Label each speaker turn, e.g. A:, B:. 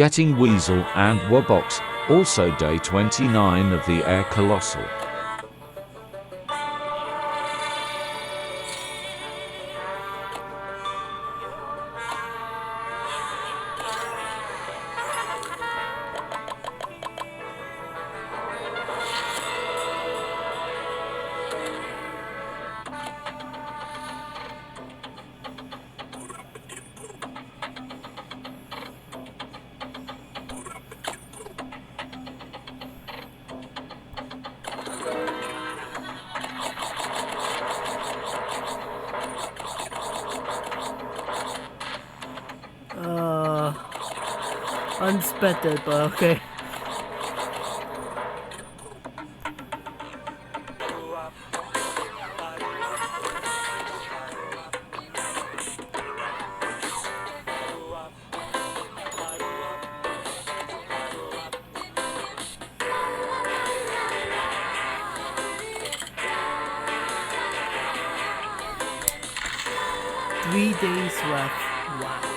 A: getting Wheezel and wubbox, also day 29 of the air colossal.
B: Unexpected, but okay. Three days left. Wow.